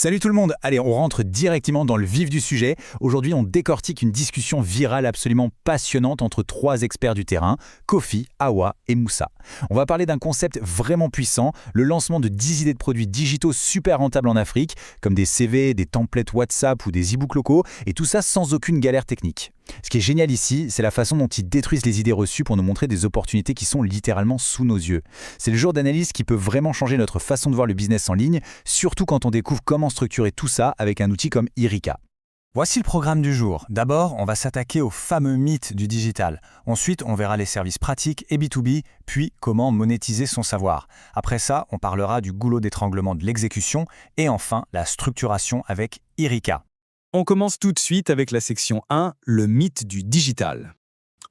Salut tout le monde, allez on rentre directement dans le vif du sujet. Aujourd'hui on décortique une discussion virale absolument passionnante entre trois experts du terrain, Kofi, Awa et Moussa. On va parler d'un concept vraiment puissant, le lancement de 10 idées de produits digitaux super rentables en Afrique, comme des CV, des templates WhatsApp ou des e-books locaux, et tout ça sans aucune galère technique. Ce qui est génial ici, c'est la façon dont ils détruisent les idées reçues pour nous montrer des opportunités qui sont littéralement sous nos yeux. C'est le genre d'analyse qui peut vraiment changer notre façon de voir le business en ligne, surtout quand on découvre comment structurer tout ça avec un outil comme Irika. Voici le programme du jour. D'abord, on va s'attaquer au fameux mythe du digital. Ensuite, on verra les services pratiques et B2B, puis comment monétiser son savoir. Après ça, on parlera du goulot d'étranglement de l'exécution et enfin la structuration avec Irika. On commence tout de suite avec la section 1, le mythe du digital.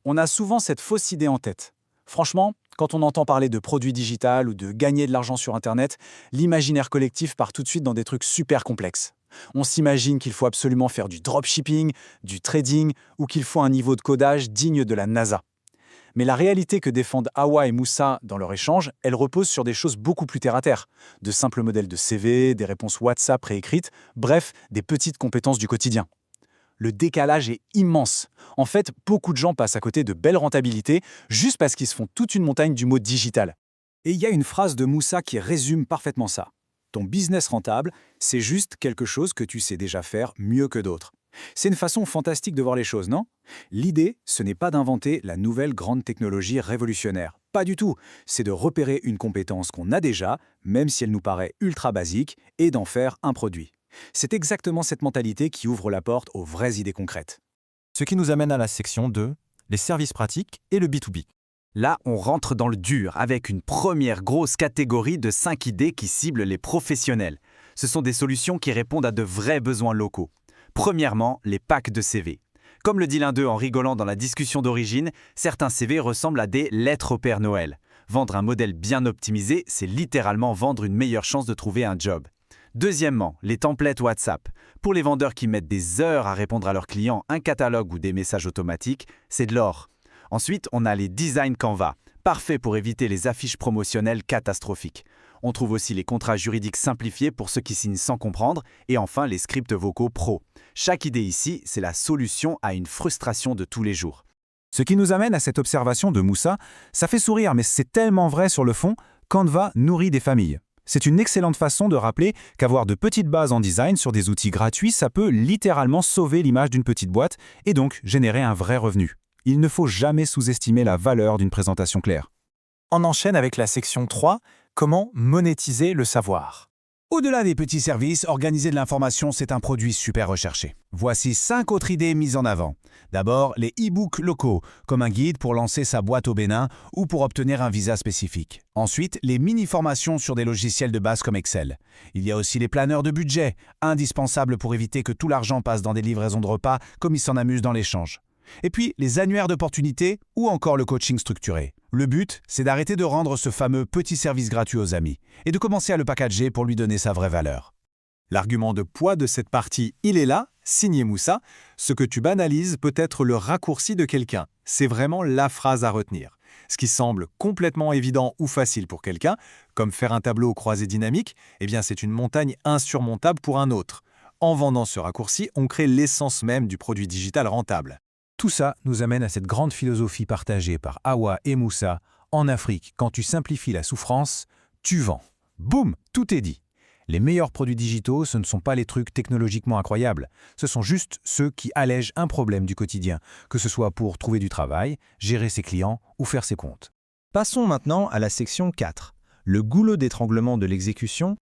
On a souvent cette fausse idée en tête. Franchement, quand on entend parler de produits digitaux ou de gagner de l'argent sur Internet, l'imaginaire collectif part tout de suite dans des trucs super complexes. On s'imagine qu'il faut absolument faire du dropshipping, du trading ou qu'il faut un niveau de codage digne de la NASA. Mais la réalité que défendent Awa et Moussa dans leur échange, elle repose sur des choses beaucoup plus terre-à-terre. De simples modèles de CV, des réponses WhatsApp préécrites, bref, des petites compétences du quotidien. Le décalage est immense. En fait, beaucoup de gens passent à côté de belles rentabilités juste parce qu'ils se font toute une montagne du mot digital. Et il y a une phrase de Moussa qui résume parfaitement ça. Ton business rentable, c'est juste quelque chose que tu sais déjà faire mieux que d'autres. C'est une façon fantastique de voir les choses, non? L'idée, ce n'est pas d'inventer la nouvelle grande technologie révolutionnaire. Pas du tout. C'est de repérer une compétence qu'on a déjà, même si elle nous paraît ultra basique, et d'en faire un produit. C'est exactement cette mentalité qui ouvre la porte aux vraies idées concrètes. Ce qui nous amène à la section 2, les services pratiques et le B2B. Là, on rentre dans le dur avec une première grosse catégorie de 5 idées qui ciblent les professionnels. Ce sont des solutions qui répondent à de vrais besoins locaux. Premièrement, les packs de CV. Comme le dit l'un d'eux en rigolant dans la discussion d'origine, certains CV ressemblent à des lettres au Père Noël. Vendre un modèle bien optimisé, c'est littéralement vendre une meilleure chance de trouver un job. Deuxièmement, les templates WhatsApp. Pour les vendeurs qui mettent des heures à répondre à leurs clients, un catalogue ou des messages automatiques, c'est de l'or. Ensuite, on a les designs Canva, parfaits pour éviter les affiches promotionnelles catastrophiques. On trouve aussi les contrats juridiques simplifiés pour ceux qui signent sans comprendre, et enfin les scripts vocaux pro. Chaque idée ici, c'est la solution à une frustration de tous les jours. Ce qui nous amène à cette observation de Moussa, ça fait sourire, mais c'est tellement vrai sur le fond, Canva nourrit des familles. C'est une excellente façon de rappeler qu'avoir de petites bases en design sur des outils gratuits, ça peut littéralement sauver l'image d'une petite boîte et donc générer un vrai revenu. Il ne faut jamais sous-estimer la valeur d'une présentation claire. On enchaîne avec la section 3, comment monétiser le savoir. Au-delà des petits services, organiser de l'information, c'est un produit super recherché. Voici 5 autres idées mises en avant. D'abord, les e-books locaux, comme un guide pour lancer sa boîte au Bénin ou pour obtenir un visa spécifique. Ensuite, les mini-formations sur des logiciels de base comme Excel. Il y a aussi les planeurs de budget, indispensables pour éviter que tout l'argent passe dans des livraisons de repas comme ils s'en amusent dans l'échange. Et puis, les annuaires d'opportunités ou encore le coaching structuré. Le but, c'est d'arrêter de rendre ce fameux petit service gratuit aux amis et de commencer à le packager pour lui donner sa vraie valeur. L'argument de poids de cette partie, il est là, signé Moussa. Ce que tu banalises peut être le raccourci de quelqu'un. C'est vraiment la phrase à retenir. Ce qui semble complètement évident ou facile pour quelqu'un, comme faire un tableau croisé dynamique, eh bien c'est une montagne insurmontable pour un autre. En vendant ce raccourci, on crée l'essence même du produit digital rentable. Tout ça nous amène à cette grande philosophie partagée par Awa et Moussa. En Afrique, quand tu simplifies la souffrance, tu vends. Boum, tout est dit. Les meilleurs produits digitaux, ce ne sont pas les trucs technologiquement incroyables. Ce sont juste ceux qui allègent un problème du quotidien, que ce soit pour trouver du travail, gérer ses clients ou faire ses comptes. Passons maintenant à la section 4, le goulot d'étranglement de l'exécution.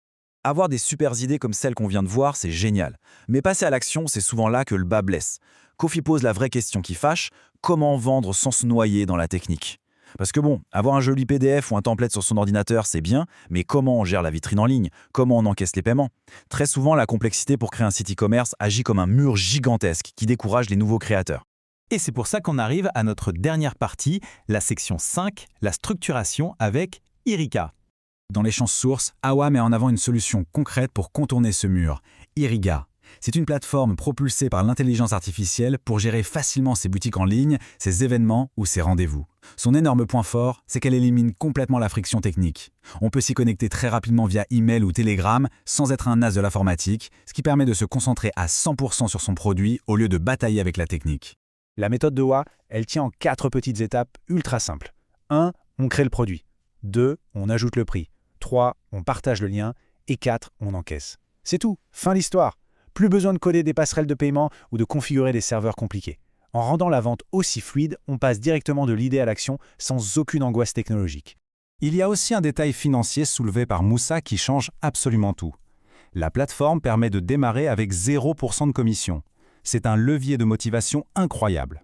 Avoir des super idées comme celle qu'on vient de voir, c'est génial. Mais passer à l'action, c'est souvent là que le bas blesse. Kofi pose la vraie question qui fâche, comment vendre sans se noyer dans la technique? Parce que bon, avoir un joli PDF ou un template sur son ordinateur, c'est bien, mais comment on gère la vitrine en ligne? Comment on encaisse les paiements? Très souvent, la complexité pour créer un site e-commerce agit comme un mur gigantesque qui décourage les nouveaux créateurs. Et c'est pour ça qu'on arrive à notre dernière partie, la section 5, la structuration avec Irika. Dans l'échange source, Awa met en avant une solution concrète pour contourner ce mur, Irika. C'est une plateforme propulsée par l'intelligence artificielle pour gérer facilement ses boutiques en ligne, ses événements ou ses rendez-vous. Son énorme point fort, c'est qu'elle élimine complètement la friction technique. On peut s'y connecter très rapidement via email ou Telegram sans être un as de l'informatique, ce qui permet de se concentrer à 100% sur son produit au lieu de batailler avec la technique. La méthode de Wa, elle tient en 4 petites étapes ultra simples. 1. On crée le produit. 2. On ajoute le prix. 3. On partage le lien. Et 4. On encaisse. C'est tout, fin l'histoire. Plus besoin de coder des passerelles de paiement ou de configurer des serveurs compliqués. En rendant la vente aussi fluide, on passe directement de l'idée à l'action sans aucune angoisse technologique. Il y a aussi un détail financier soulevé par Moussa qui change absolument tout. La plateforme permet de démarrer avec 0% de commission. C'est un levier de motivation incroyable.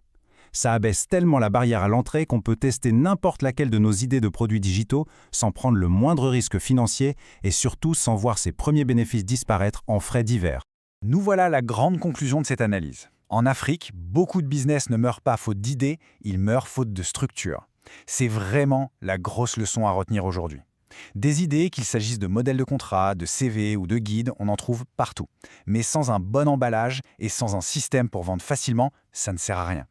Ça abaisse tellement la barrière à l'entrée qu'on peut tester n'importe laquelle de nos idées de produits digitaux sans prendre le moindre risque financier et surtout sans voir ses premiers bénéfices disparaître en frais divers. Nous voilà la grande conclusion de cette analyse. En Afrique, beaucoup de business ne meurent pas faute d'idées, ils meurent faute de structure. C'est vraiment la grosse leçon à retenir aujourd'hui. Des idées, qu'il s'agisse de modèles de contrat, de CV ou de guides, on en trouve partout. Mais sans un bon emballage et sans un système pour vendre facilement, ça ne sert à rien.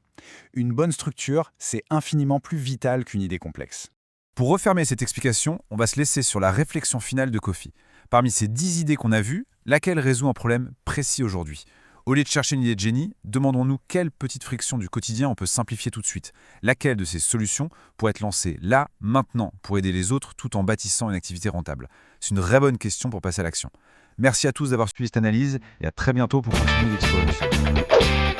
Une bonne structure, c'est infiniment plus vital qu'une idée complexe. Pour refermer cette explication, on va se laisser sur la réflexion finale de Kofi. Parmi ces 10 idées qu'on a vues, laquelle résout un problème précis aujourd'hui ? Au lieu de chercher une idée de génie, demandons-nous quelle petite friction du quotidien on peut simplifier tout de suite. Laquelle de ces solutions pourrait être lancée là, maintenant, pour aider les autres tout en bâtissant une activité rentable ? C'est une vraie bonne question pour passer à l'action. Merci à tous d'avoir suivi cette analyse et à très bientôt pour continuer d'explorer le sujet.